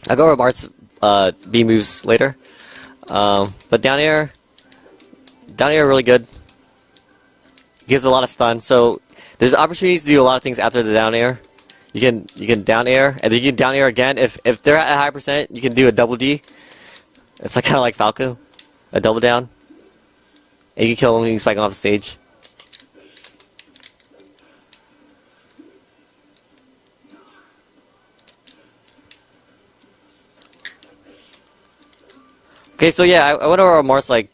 I'll go over Marth's B moves later. But down air really good. Gives a lot of stun. So there's opportunities to do a lot of things after the down air. You can down air, and then you can down air again. If they're at a high percent, you can do a double D. It's like kind of like Falco, a double down. And you can kill them when you spike them off the stage. Okay, so yeah, I went over Marth's, like,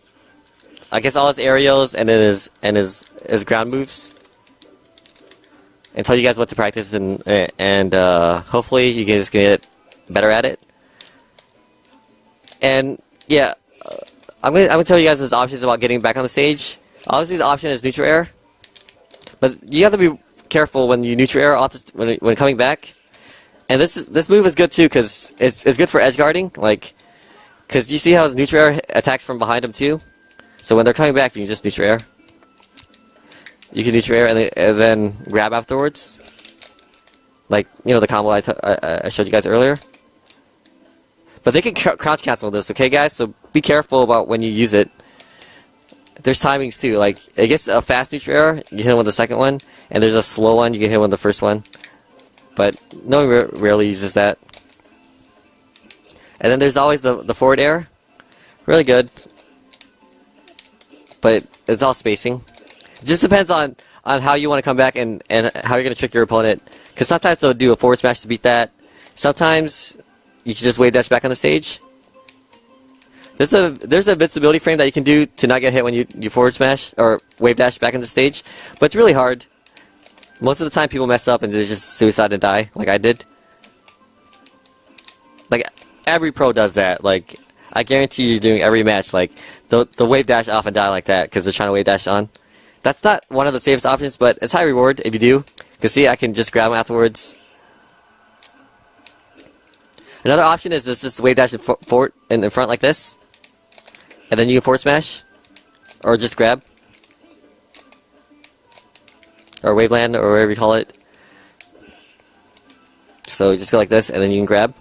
I guess all his aerials and then his ground moves, and tell you guys what to practice, and hopefully you can just get better at it. And yeah, I'm gonna tell you guys his options about getting back on the stage. Obviously, the option is neutral air, but you have to be careful when you neutral air when coming back. And this move is good too because it's good for edge guarding, like. Because you see how his neutral air attacks from behind him too? So when they're coming back, you can just neutral air. You can neutral air and then grab afterwards. Like, you know, the combo I showed you guys earlier. But they can crouch cancel this, okay guys? So be careful about when you use it. There's timings too. Like, it gets a fast neutral air, you hit him with the second one. And there's a slow one, you can hit him with the first one. But no one rarely uses that. And then there's always the forward air. Really good. But it's all spacing. It just depends on how you want to come back and how you're going to trick your opponent. Because sometimes they'll do a forward smash to beat that. Sometimes you can just wave dash back on the stage. There's a invincibility frame that you can do to not get hit when you forward smash or wave dash back on the stage. But it's really hard. Most of the time people mess up and they just suicide and die, like I did. Like, every pro does that. Like, I guarantee you doing every match, like, the wave dash off and die like that because they're trying to wave dash on. That's not one of the safest options, but it's high reward if you do. Because see, I can just grab them afterwards. Another option is just wave dash forward in front like this. And then you can forward smash. Or just grab. Or wave land, or whatever you call it. So just go like this, and then you can grab.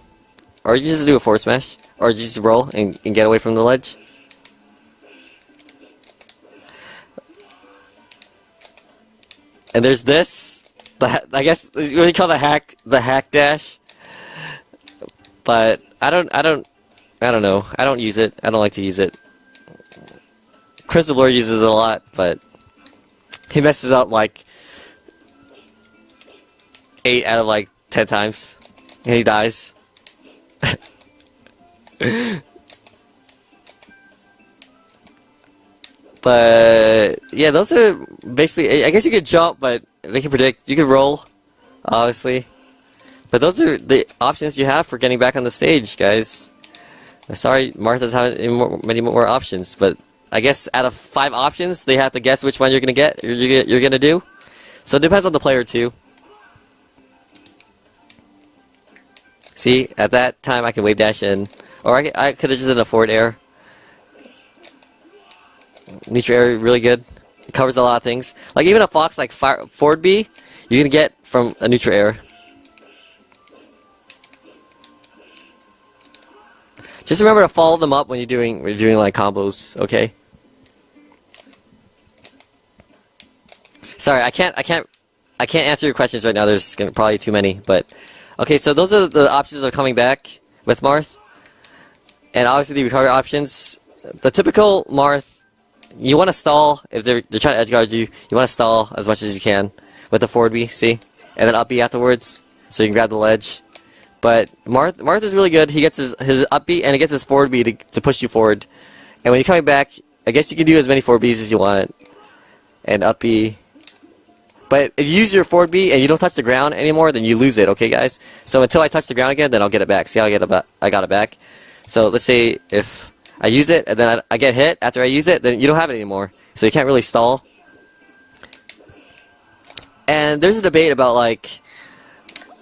Or you just do a forward smash. Or you just roll and get away from the ledge. And there's this. I guess what do you call the hack dash? But I don't know. I don't use it. I don't like to use it. Crimson Blur uses it a lot, but he messes up like 8 out of like 10 times, and he dies. But yeah, those are basically. I guess you could jump, but they can predict. You could roll, obviously. But those are the options you have for getting back on the stage, guys. Sorry, Marth doesn't have many more options, but I guess out of 5 options, they have to guess which one you're gonna get. You're gonna do. So it depends on the player too. See, at that time I can wave dash in, or I could have just done a forward air. Neutral air really good. It covers a lot of things. Like even a Fox like forward B, you're gonna get from a neutral air. Just remember to follow them up when you're doing like combos, okay? Sorry, I can't answer your questions right now. There's probably too many, but okay. So those are the options that are coming back with Marth, and obviously the recovery options. The typical Marth. You want to stall if they're trying to edgeguard you. You want to stall as much as you can with the forward B, see, and then up B afterwards, so you can grab the ledge. But Marth is really good. He gets his up B and he gets his forward B to push you forward. And when you're coming back, I guess you can do as many forward Bs as you want, and up B. But if you use your forward B and you don't touch the ground anymore, then you lose it. Okay, guys. So until I touch the ground again, then I'll get it back. See how I got it back. So let's say if I used it, and then I get hit after I use it, then you don't have it anymore. So you can't really stall. And there's a debate about, like,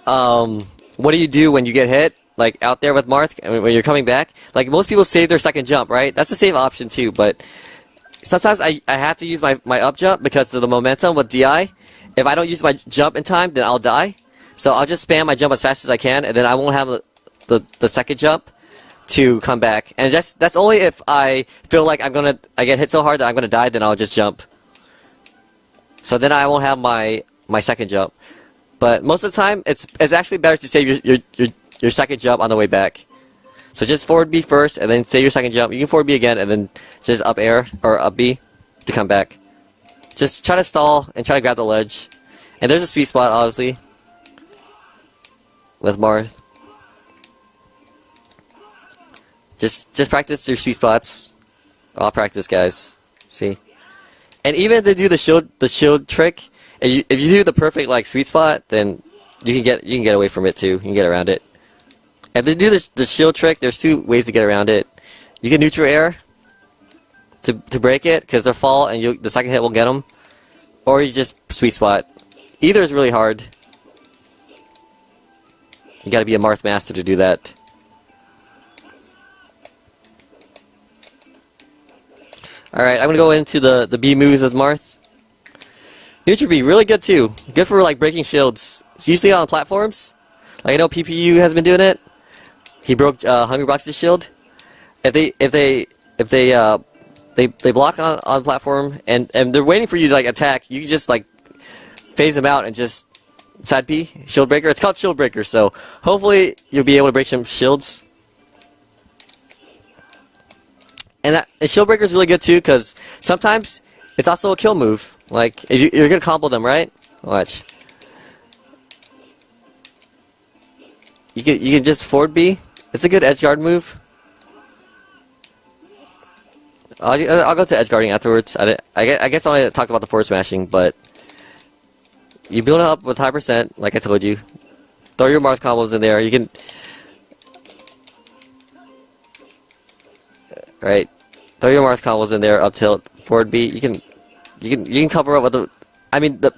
what do you do when you get hit, like, out there with Marth, when you're coming back? Like, most people save their second jump, right? That's a save option, too, but sometimes I have to use my up jump because of the momentum with DI. If I don't use my jump in time, then I'll die. So I'll just spam my jump as fast as I can, and then I won't have the second jump to come back, and that's only if I feel like I get hit so hard that I'm gonna die. Then I'll just jump. So then I won't have my second jump. But most of the time, it's actually better to save your second jump on the way back. So just forward B first, and then save your second jump. You can forward B again, and then just up air or up B to come back. Just try to stall and try to grab the ledge. And there's a sweet spot, obviously, with Marth. Just practice your sweet spots. I'll practice, guys. See, and even if they do the shield trick, if you do the perfect like sweet spot, then you can get away from it too. You can get around it. If they do the shield trick, there's two ways to get around it. You can neutral air to break it because they'll fall and the second hit will get them, or you just sweet spot. Either is really hard. You got to be a Marth master to do that. Alright, I'm gonna go into the B moves with Marth. Neutral B, really good too. Good for like breaking shields. It's usually on platforms. Like I know PPU has been doing it. He broke Hungry Box's shield. If they block on platform and they're waiting for you to like attack, you can just like phase them out and just side B, shield breaker. It's called shield breaker, so hopefully you'll be able to break some shields. And shield breaker is really good too, because sometimes it's also a kill move. Like if you're gonna combo them, right? Watch. You can just forward B. It's a good edge guard move. I'll go to edge guarding afterwards. I guess I only talked about the forward smashing, but you build it up with high percent, like I told you. Throw your Marth combos in there. You can. Right, throw your Marth combos in there, up tilt, forward B. You can cover up with the. I mean the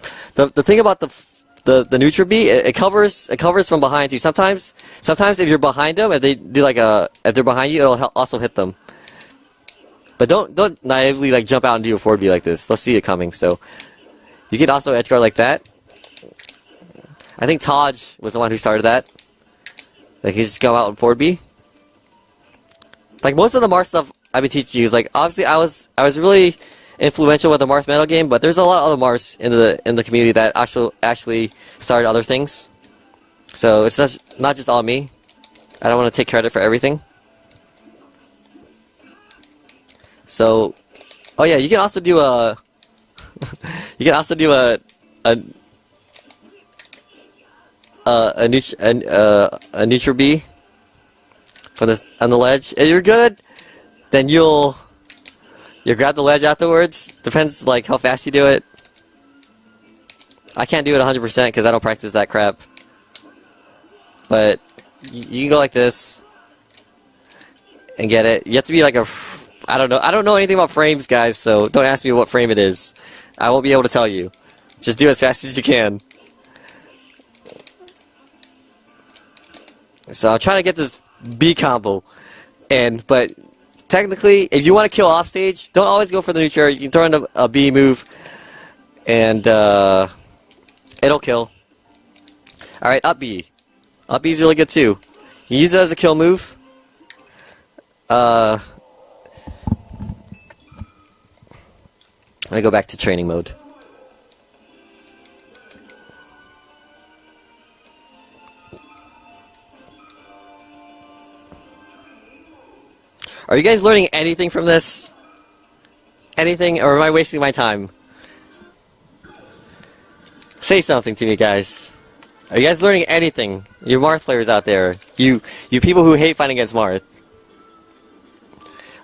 thing about the neutral B, it covers from behind too. Sometimes if you're behind them, if they do like if they're behind you, it'll also hit them. But don't naively like jump out and do a forward B like this. They'll see it coming. So you can also edge guard like that. I think Taj was the one who started that. Like he just go out and forward B. Like most of the Marth stuff I've been teaching you is like obviously I was really influential with the Marth metal game, but there's a lot of other Marths in the community that actually started other things. So it's not just all me. I don't want to take credit for everything. So, oh yeah, you can also do a neutral B for this on the ledge. If you're good, then you'll grab the ledge afterwards. Depends like how fast you do it. I can't do it 100% because I don't practice that crap. But you can go like this and get it. You have to be like I don't know anything about frames, guys, so don't ask me what frame it is. I won't be able to tell you. Just do it as fast as you can. So I'm trying to get this B combo. But technically, if you want to kill off stage, don't always go for the neutral. You can throw in a B move and it'll kill. Alright, up B. Up B is really good too. You use it as a kill move. Let me go back to training mode. Are you guys learning anything from this? Anything, or am I wasting my time? Say something to me, guys. Are you guys learning anything? You Marth players out there. You people who hate fighting against Marth.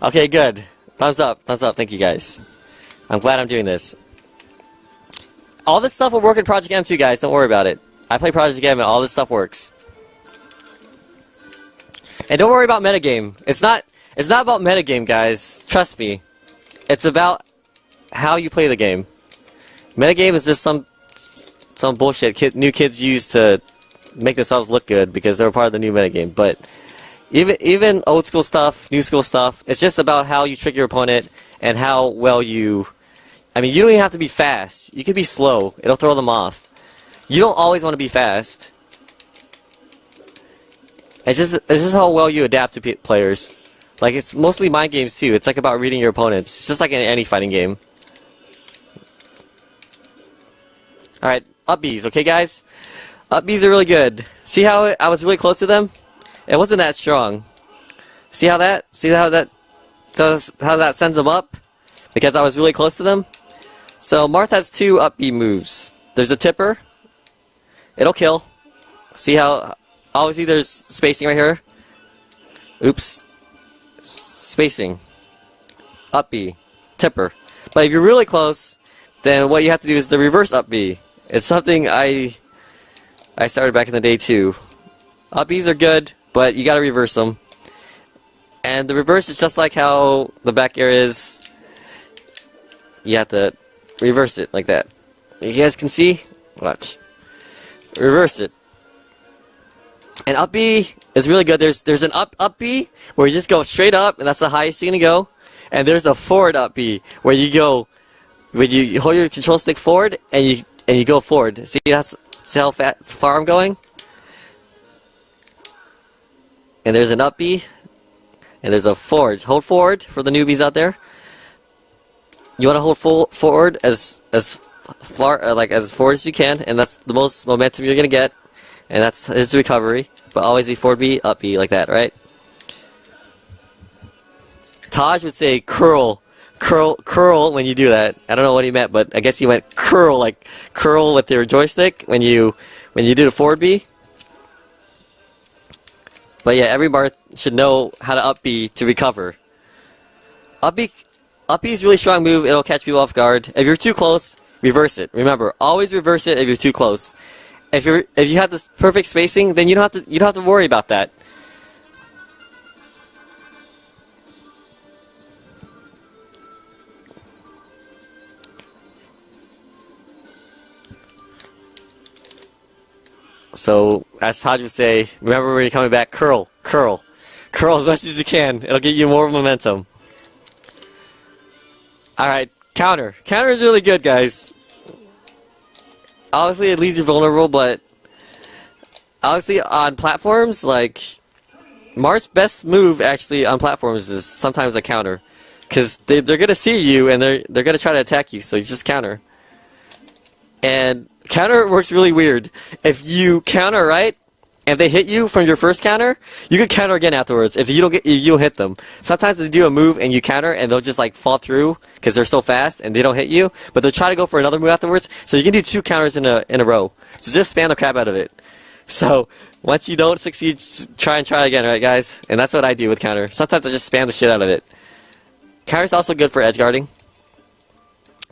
Okay, good. Thumbs up. Thumbs up. Thank you, guys. I'm glad I'm doing this. All this stuff will work in Project M too, guys. Don't worry about it. I play Project M and all this stuff works. And don't worry about metagame. It's not about metagame, guys. Trust me. It's about how you play the game. Metagame is just some bullshit new kids use to make themselves look good because they're part of the new metagame. But even old school stuff, new school stuff, it's just about how you trick your opponent and how well you. I mean, you don't even have to be fast. You can be slow. It'll throw them off. You don't always want to be fast. It's just how well you adapt to players. Like, it's mostly mind games too. It's like about reading your opponents. It's just like in any fighting game. Alright, up Bs, okay guys? Up Bs are really good. See how I was really close to them? It wasn't that strong. See how that sends them up? Because I was really close to them? So Marth has 2 up B moves. There's a tipper. It'll kill. See how obviously there's spacing right here? Oops. Spacing. Up B. Tipper. But if you're really close, then what you have to do is the reverse up B. It's something I started back in the day too. Up Bs are good, but you gotta reverse them. And the reverse is just like how the back air is. You have to reverse it like that. You guys can see? Watch. Reverse it. And up B is really good. There's an up B where you just go straight up, and that's the highest you're gonna go. And there's a forward up B where you go, when you hold your control stick forward and you go forward. See see how far I'm going? And there's an up B, and there's a forward. Hold forward for the newbies out there. You want to hold forward as far as forward as you can, and that's the most momentum you're gonna get, and that's his recovery. But always the forward B, up B like that, right? Taj would say curl when you do that. I don't know what he meant, but I guess he went curl, like curl with your joystick when you do the forward B. But yeah, every Marth should know how to up B to recover. Up B is a really strong move. It'll catch people off guard. If you're too close, reverse it. Remember, always reverse it if you're too close. If you have the perfect spacing, then you don't have to worry about that. So, as Taj would say, remember when you're coming back, curl as much as you can. It'll get you more momentum. Alright, counter. Counter is really good, guys. Obviously, it leaves you vulnerable, but obviously on platforms, like, Marth's best move actually on platforms is sometimes a counter. Because they're going to see you and they're going to try to attack you, so you just counter. And counter works really weird. If you counter right, and they hit you from your first counter, you can counter again afterwards if you don't hit them. Sometimes they do a move and you counter and they'll just like fall through because they're so fast and they don't hit you, but they'll try to go for another move afterwards. So you can do 2 counters in a row. So just spam the crap out of it. So once you don't succeed, try again, right guys? And that's what I do with counter. Sometimes I just spam the shit out of it. Counter's also good for edge guarding.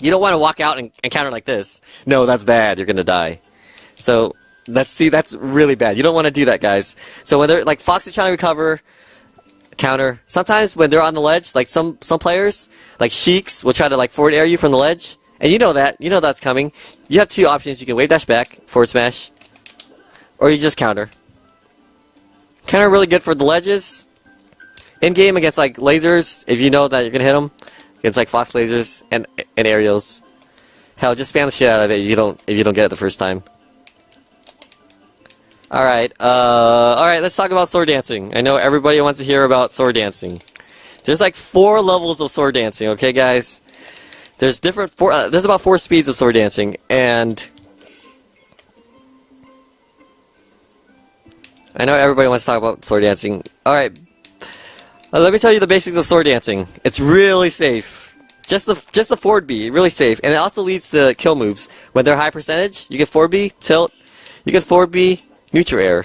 You don't want to walk out and counter like this. No, that's bad. You're gonna die. So that's really bad. You don't want to do that, guys. So when they're like Fox is trying to recover, counter. Sometimes when they're on the ledge, like some players, like Sheiks, will try to like forward air you from the ledge, and you know that's coming. You have 2 options. You can wave dash back, forward smash, or you just counter. Counter really good for the ledges. In game against like lasers, if you know that you're gonna hit them, against like Fox lasers and aerials. Hell, just spam the shit out of it if you don't get it the first time. Alright, let's talk about sword dancing. I know everybody wants to hear about sword dancing. There's like 4 levels of sword dancing, okay guys? There's there's about 4 speeds of sword dancing, and I know everybody wants to talk about sword dancing. Alright, let me tell you the basics of sword dancing. It's really safe. Just the forward B, really safe. And it also leads to kill moves. When they're high percentage, you get forward B, tilt, you get forward B, neutral air.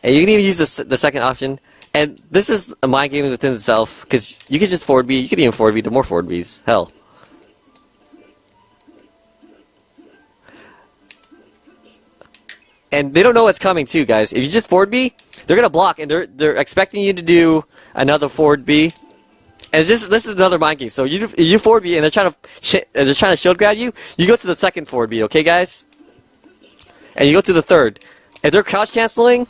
And you can even use the second option. And this is a mind game within itself, because you can just forward B, you can even forward B to more forward Bs. Hell. And they don't know what's coming too, guys. If you just forward B, they're gonna block, and they're expecting you to do another forward B. And this is another mind game. So you forward B, and they're trying to shield grab you. You go to the second forward B, okay, guys? And you go to the third. If they're crouch canceling,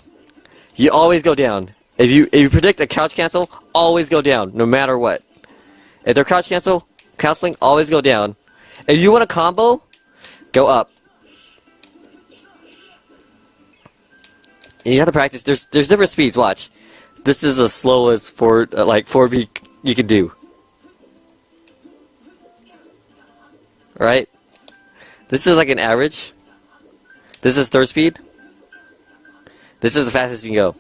you always go down. If you predict a crouch cancel, always go down, no matter what. If they're crouch canceling, always go down. If you want a combo, go up. You have to practice. There's different speeds. Watch. This is the slowest forward like forward beat you can do. Right? This is like an average. This is third speed. This is the fastest you can go.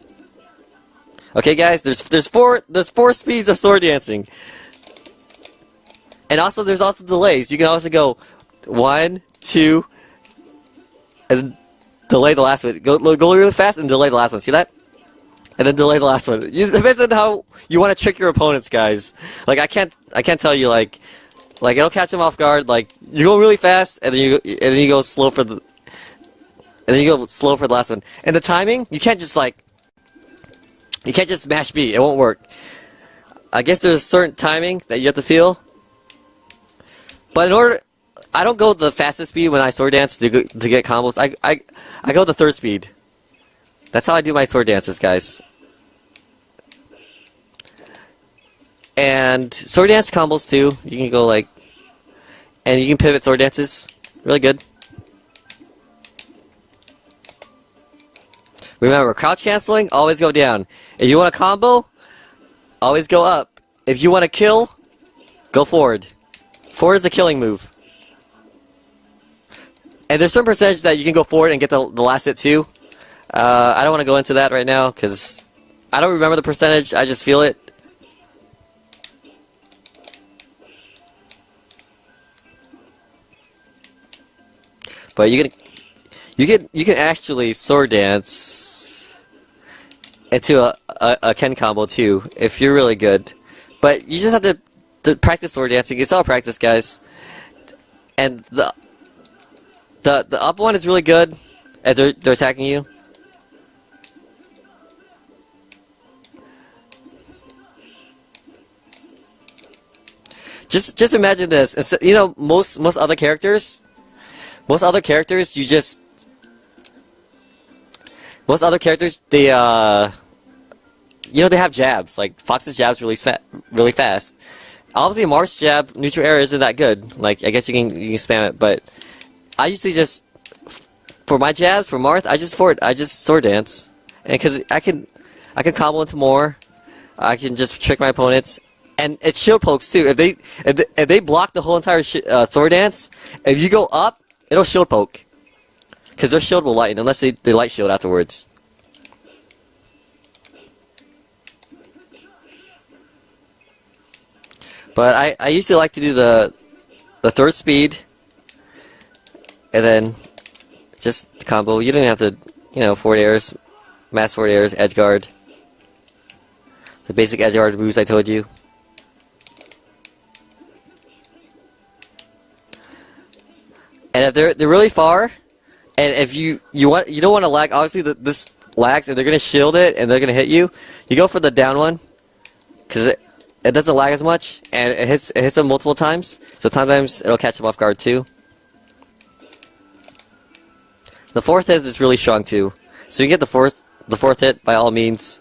Okay, guys. There's four speeds of sword dancing. And also, there's also delays. You can also go 1, 2, and delay the last one. Go really fast and delay the last one. See that? And then delay the last one. It depends on how you want to trick your opponents, guys. Like I can't tell you like it'll catch them off guard. Like you go really fast and then you go slow for the last one. And the timing, you can't just mash B. It won't work. I guess there's a certain timing that you have to feel. But I don't go the fastest speed when I sword dance to get combos. I go the third speed. That's how I do my sword dances, guys. And sword dance combos too. You can go and you can pivot sword dances. Really good. Remember, crouch canceling, always go down. If you want a combo, always go up. If you want to kill, go forward. Forward is the killing move. And there's some percentage that you can go forward and get the last hit too. I don't want to go into that right now because I don't remember the percentage. I just feel it. But you can actually sword dance into a Ken combo too if you're really good. But you just have to practice sword dancing. It's all practice, guys. And the up one is really good if they're attacking you. Just imagine this. You know, most other characters, most other characters they they have jabs. Like Fox's jab's really fast. Obviously, Marth's jab neutral air isn't that good. Like I guess you can spam it, but I usually just for my jabs for Marth, I just sword dance, and because I can combo into more, I can just trick my opponents, and it's shield pokes too. If they block the whole entire sword dance, if you go up, it'll shield poke, because their shield will lighten unless they light shield afterwards. But I usually like to do the third speed, and then just combo. You don't have to, forward airs, mass forward airs, edge guard. The basic edge guard moves I told you. And if they're really far, and if you don't want to lag. Obviously, this lags, and they're gonna shield it, and they're gonna hit you. You go for the down one, because it doesn't lag as much, and it hits them multiple times. So sometimes it'll catch them off guard too. The fourth hit is really strong too, so you get the fourth hit by all means.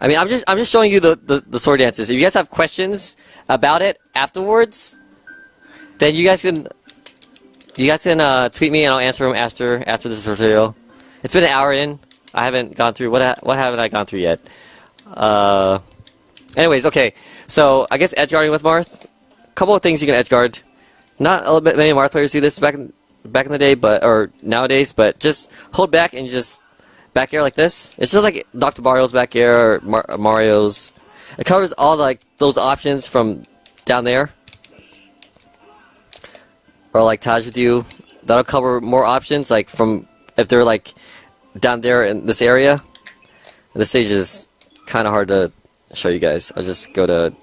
I mean, I'm just showing you the sword dances. If you guys have questions about it afterwards, then you guys can tweet me and I'll answer them after this tutorial. It's been an hour in. I haven't gone through what haven't I gone through yet? Anyways, okay. So I guess edge guarding with Marth. Couple of things you can edge guard. Not a bit many Marth players do this back in the day, or nowadays. But just hold back and just back air like this. It's just like Dr. Mario's back air or Mario's. It covers all those options from down there, or like Taj would do. That'll cover more options, like from if they're down there in this area. And the stage is kind of hard to show you guys. I'll just go to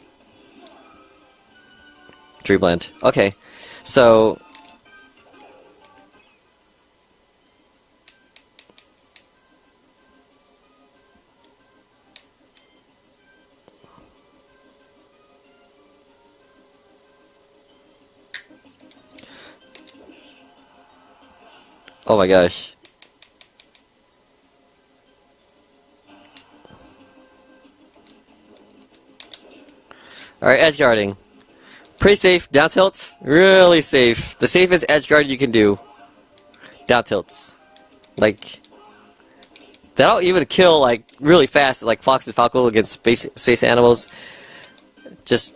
Dreamland. Okay, so oh my gosh. Alright, edge guarding. Pretty safe. Down tilts, really safe. The safest edge guard you can do. Down tilts. Like, that'll even kill, like, really fast, like Fox and Falco against space animals. Just,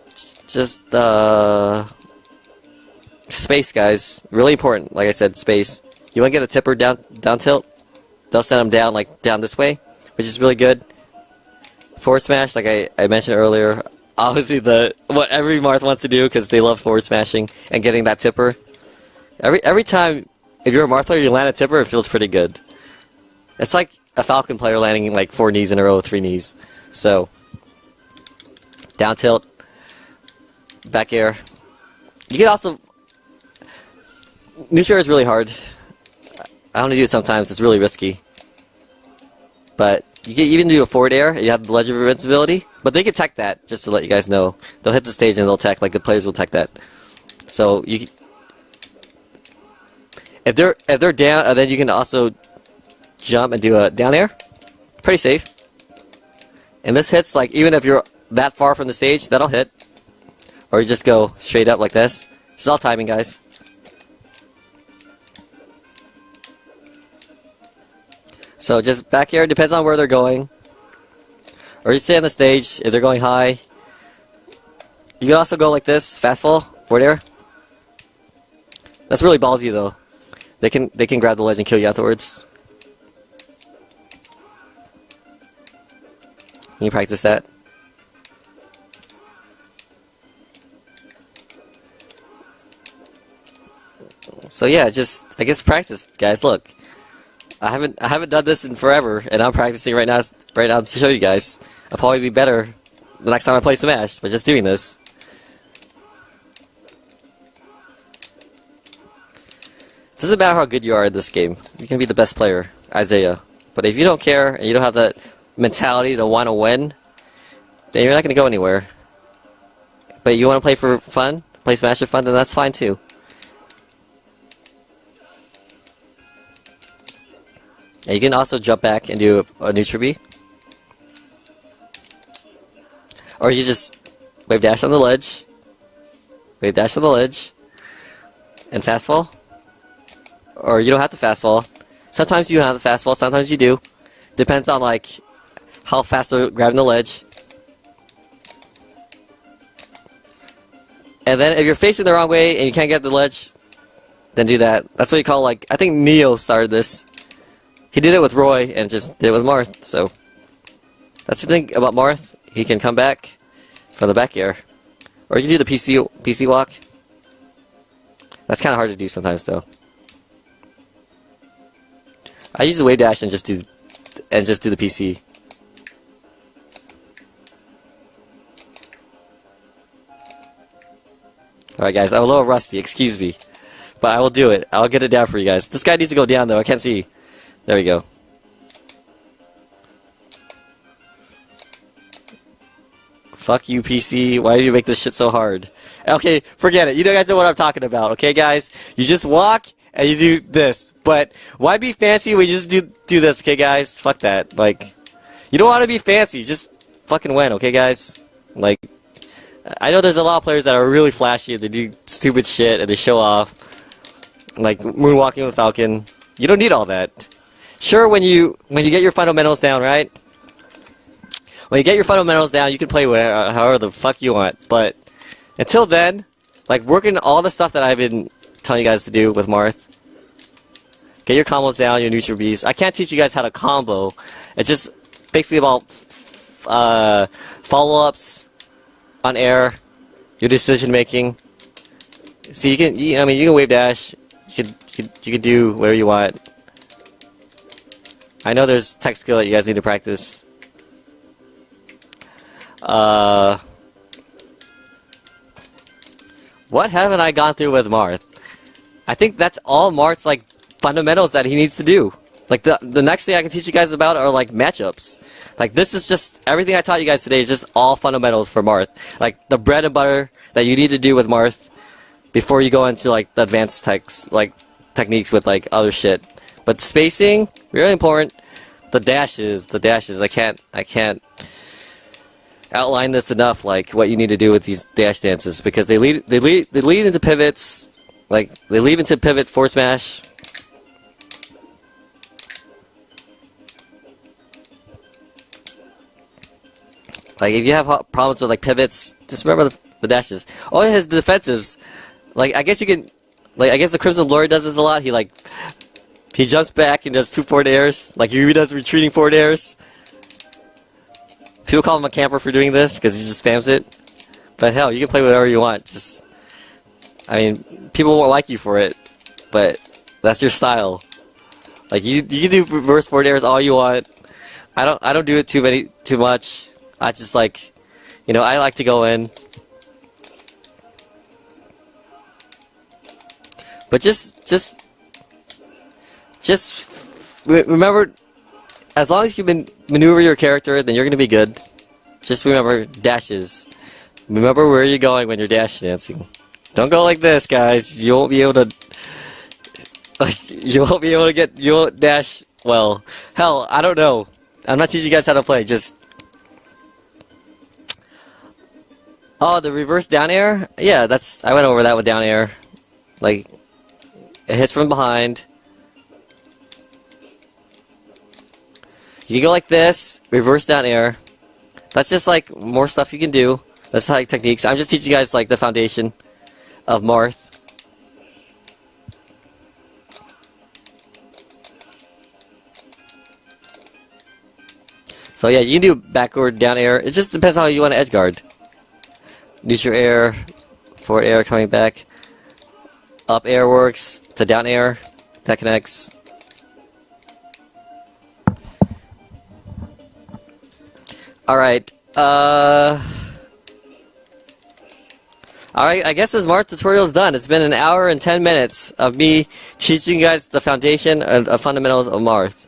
space, guys. Really important, like I said, space. You want to get a tipper down tilt? They'll send them down, like, down this way, which is really good. Forward smash, like I mentioned earlier. Obviously, what every Marth wants to do, because they love forward smashing and getting that tipper. Every time, if you're a Marth player, you land a tipper, it feels pretty good. It's like a Falcon player landing, like, 4 knees in a row, 3 knees. So, down tilt, back air. You can also... Neutral is really hard. I only do it sometimes, it's really risky. But you can even do a forward air, you have the ledge of invincibility. But they can tech that, just to let you guys know. They'll hit the stage and they'll tech, like the players will tech that. So, you if they're down, then you can also jump and do a down air. Pretty safe. And this hits, like, even if you're that far from the stage, that'll hit. Or you just go straight up like this. It's all timing, guys. So just back air, depends on where they're going. Or you stay on the stage if they're going high. You can also go like this, fast fall, forward air. That's really ballsy though. They can grab the ledge and kill you afterwards. Can you practice that? So yeah, just I guess practice, guys. Look. I haven't done this in forever, and I'm practicing right now to show you guys. I'll probably be better the next time I play Smash by just doing this. It doesn't matter how good you are at this game. You can be the best player, Isaiah. But if you don't care and you don't have that mentality to want to win, then you're not going to go anywhere. But you want to play for fun, play Smash for fun, then that's fine too. And you can also jump back and do a neutral B. Or you just wave dash on the ledge. Wave dash on the ledge. And fast fall. Or you don't have to fast fall. Sometimes you don't have to fast fall, sometimes you do. Depends on, like, how fast they're grabbing the ledge. And then if you're facing the wrong way and you can't get the ledge, then do that. That's what you call, like, I think Neo started this. He did it with Roy and just did it with Marth, so that's the thing about Marth. He can come back from the back air. Or you can do the PC walk. That's kind of hard to do sometimes though. I use the wave dash and just do the PC. Alright guys, I'm a little rusty, excuse me. But I will do it. I'll get it down for you guys. This guy needs to go down though, I can't see. There we go. Fuck you, PC. Why do you make this shit so hard? Okay, forget it. You guys know what I'm talking about, okay, guys? You just walk and you do this. But why be fancy when you just do this, okay, guys? Fuck that. Like, you don't want to be fancy. Just fucking win, okay, guys? Like, I know there's a lot of players that are really flashy and they do stupid shit and they show off. Like, moonwalking with Falcon. You don't need all that. Sure, when you get your fundamentals down, right? When you get your fundamentals down, you can play however the fuck you want. But until then, like working all the stuff that I've been telling you guys to do with Marth. Get your combos down, your neutral Bs. I can't teach you guys how to combo. It's just basically about follow-ups on air, your decision making. So you can, you can wave dash. You can do whatever you want. I know there's tech skill that you guys need to practice. What haven't I gone through with Marth? I think that's all Marth's like fundamentals that he needs to do. Like the next thing I can teach you guys about are like matchups. Like this is just everything I taught you guys today is just all fundamentals for Marth. Like the bread and butter that you need to do with Marth before you go into like the advanced techniques with like other shit. But spacing, really important. The dashes, I can't outline this enough, like what you need to do with these dash dances, because they lead into pivots, like they lead into pivot forward smash. Like if you have problems with like pivots, just remember the dashes. Oh, it has the defensives. Like I guess you can, like I guess the Crimson Lord does this a lot. He jumps back and does 2 forward airs. Like he does retreating forward airs. People call him a camper for doing this because he just spams it. But hell, you can play whatever you want. Just, I mean, people won't like you for it, but that's your style. Like you can do reverse forward airs all you want. I don't do it too much. I just like, you know, I like to go in. But just remember, as long as you can maneuver your character, then you're gonna be good. Just remember dashes. Remember where you're going when you're dash dancing. Don't go like this, guys. You won't be able to. Like you won't dash well. Hell, I don't know. I'm not teaching you guys how to play. Just. Oh, the reverse down air? Yeah, I went over that with down air. Like, it hits from behind. You can go like this, reverse down air. That's just like more stuff you can do. That's like techniques. I'm just teaching you guys like the foundation of Marth. So yeah, you can do backward down air. It just depends how you want to edge guard. Neutral air, forward air coming back. Up air works to down air. That connects. Alright, alright, I guess this Marth tutorial is done. It's been an hour and 10 minutes of me teaching you guys the foundation and fundamentals of Marth.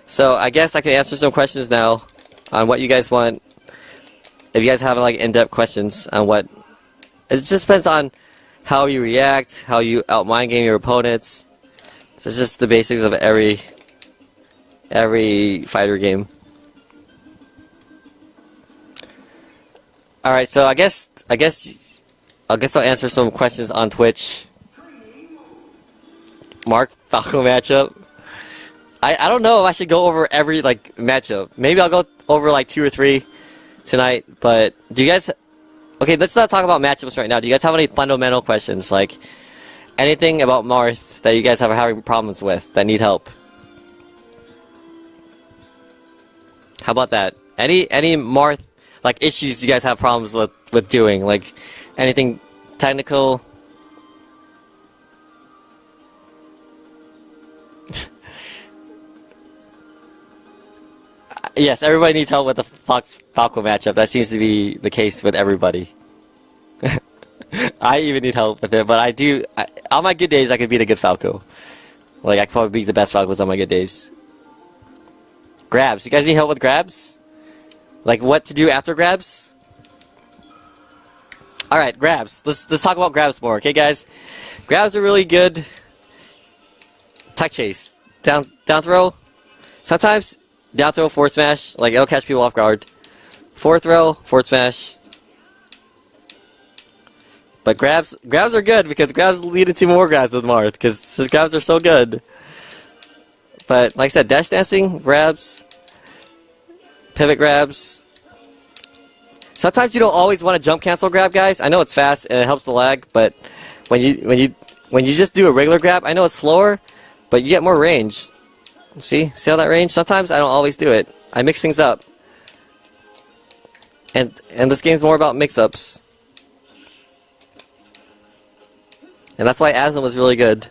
So I guess I can answer some questions now on what you guys want. If you guys have like in-depth questions on what, it just depends on how you react, how you out-mind game your opponents. It's just the basics of every fighter game. Alright, so I guess I'll answer some questions on Twitch. Mark, Falco matchup. I don't know if I should go over every like matchup. Maybe I'll go over like 2 or 3 tonight, but do you guys... Okay, let's not talk about matchups right now. Do you guys have any fundamental questions? Like, anything about Marth that you guys are having problems with, that need help? How about that? Any Marth, like, issues you guys have problems with doing? Like, anything technical? Yes, everybody needs help with the Falco matchup. That seems to be the case with everybody. I even need help with it, but on my good days, I could beat a good Falco. Like, I could probably beat the best Falcos on my good days. Grabs. You guys need help with grabs? Like, what to do after grabs? Alright, grabs. Let's talk about grabs more, okay, guys? Grabs are really good. Tuck chase. Down throw. Sometimes... down throw, forward smash, like it'll catch people off guard. Forward throw, forward smash. But grabs are good because grabs lead into more grabs with Marth because his grabs are so good. But like I said, dash dancing, grabs, pivot grabs. Sometimes you don't always want to jump cancel grab, guys. I know it's fast and it helps the lag, but when you just do a regular grab, I know it's slower, but you get more range. See how that range? Sometimes I don't always do it. I mix things up. And this game's more about mix-ups. And that's why Aslan was really good.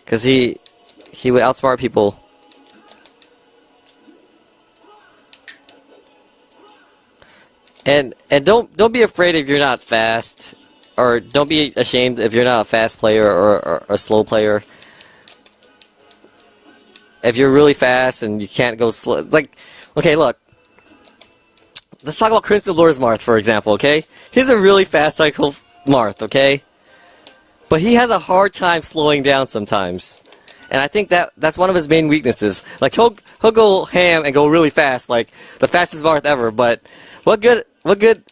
Because he would outsmart people. And don't be afraid if you're not fast. Or don't be ashamed if you're not a fast player or a slow player. If you're really fast and you can't go slow, like, okay, look. Let's talk about Crimson Lord's Marth, for example, okay? He's a really fast cycle Marth, okay? But he has a hard time slowing down sometimes. And I think that's one of his main weaknesses. Like, he'll go ham and go really fast, like, the fastest Marth ever, but what good what good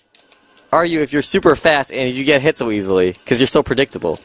are you if you're super fast and you get hit so easily? Because you're so predictable.